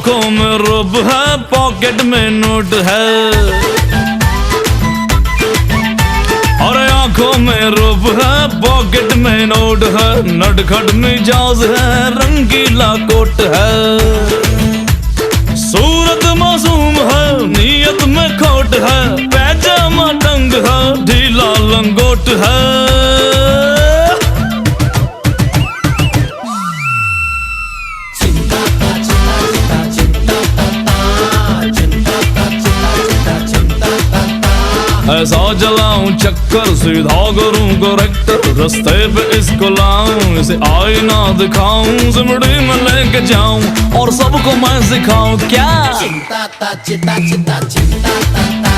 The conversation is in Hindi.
आंखों में रूप है, पॉकेट में नोट है। अरे आंखों में रूप है, पॉकेट में नोट है, नटखट मिजाज है, रंगीला कोट है। सूरत मासूम है, नीयत में खोट है, पैजामा टंग है, ढीला लंगोट है। ऐसा जलाऊं चक्कर, सीधा करूं करेक्टर, रास्ते पे इसको लाऊं, इसे आईना दिखाऊं, सिमड़ी में लेके जाऊं और सबको मैं सिखाऊं क्या। चिंता ता चिता चिता चिंता ता